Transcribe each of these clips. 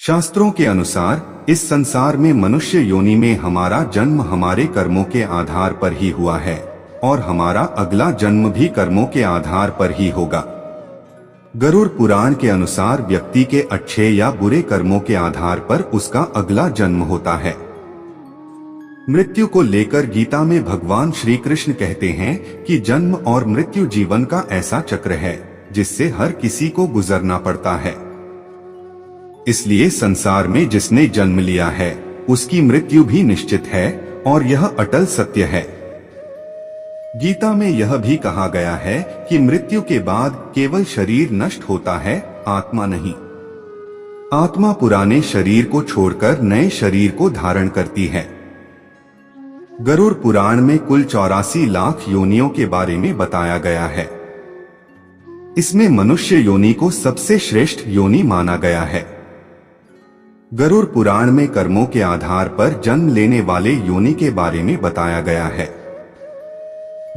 शास्त्रों के अनुसार इस संसार में मनुष्य योनि में हमारा जन्म हमारे कर्मों के आधार पर ही हुआ है और हमारा अगला जन्म भी कर्मों के आधार पर ही होगा। गरुड़ पुराण के अनुसार व्यक्ति के अच्छे या बुरे कर्मों के आधार पर उसका अगला जन्म होता है। मृत्यु को लेकर गीता में भगवान श्री कृष्ण कहते हैं कि जन्म और मृत्यु जीवन का ऐसा चक्र है जिससे हर किसी को गुजरना पड़ता है। इसलिए संसार में जिसने जन्म लिया है उसकी मृत्यु भी निश्चित है और यह अटल सत्य है। गीता में यह भी कहा गया है कि मृत्यु के बाद केवल शरीर नष्ट होता है, आत्मा नहीं। आत्मा पुराने शरीर को छोड़कर नए शरीर को धारण करती है। गरुड़ पुराण में कुल 84 लाख योनियों के बारे में बताया गया है। इसमें मनुष्य योनि को सबसे श्रेष्ठ योनि माना गया है। गरुड़ पुराण में कर्मों के आधार पर जन्म लेने वाले योनि के बारे में बताया गया है।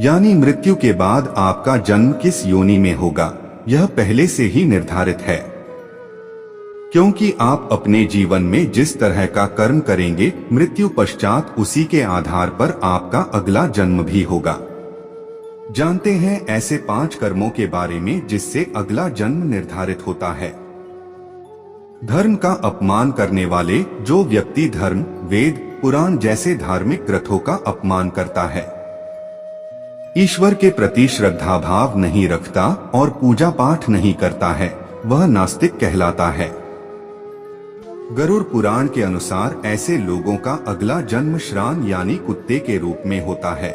यानी मृत्यु के बाद आपका जन्म किस योनि में होगा यह पहले से ही निर्धारित है, क्योंकि आप अपने जीवन में जिस तरह का कर्म करेंगे मृत्यु पश्चात उसी के आधार पर आपका अगला जन्म भी होगा। जानते हैं ऐसे 5 कर्मों के बारे में जिससे अगला जन्म निर्धारित होता है। धर्म का अपमान करने वाले, जो व्यक्ति धर्म, वेद, पुराण जैसे धार्मिक ग्रंथों का अपमान करता है, ईश्वर के प्रति श्रद्धा भाव नहीं रखता और पूजा पाठ नहीं करता है, वह नास्तिक कहलाता है। गरुड़ पुराण के अनुसार ऐसे लोगों का अगला जन्म श्रान यानी कुत्ते के रूप में होता है।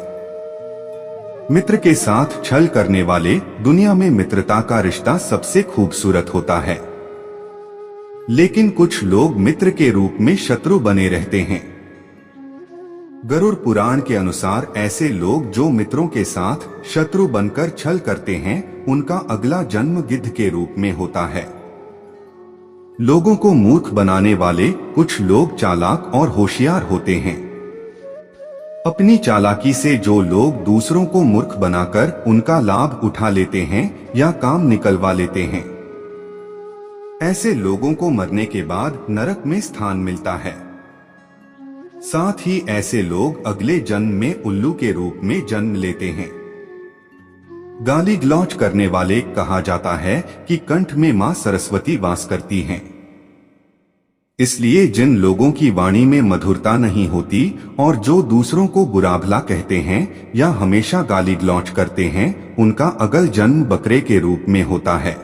मित्र के साथ छल करने वाले, दुनिया में मित्रता का रिश्ता सबसे खूबसूरत होता है, लेकिन कुछ लोग मित्र के रूप में शत्रु बने रहते हैं। गरुड़ पुराण के अनुसार ऐसे लोग जो मित्रों के साथ शत्रु बनकर छल करते हैं उनका अगला जन्म गिद्ध के रूप में होता है। लोगों को मूर्ख बनाने वाले कुछ लोग चालाक और होशियार होते हैं। अपनी चालाकी से जो लोग दूसरों को मूर्ख बनाकर उनका लाभ उठा लेते हैं या काम निकलवा लेते हैं, ऐसे लोगों को मरने के बाद नरक में स्थान मिलता है। साथ ही ऐसे लोग अगले जन्म में उल्लू के रूप में जन्म लेते हैं। गाली गलौज करने वाले कहा जाता है कि कंठ में मां सरस्वती वास करती हैं। इसलिए जिन लोगों की वाणी में मधुरता नहीं होती और जो दूसरों को बुरा भला कहते हैं या हमेशा गाली गलौज करते हैं, उनका अगला जन्म बकरे के रूप में होता है।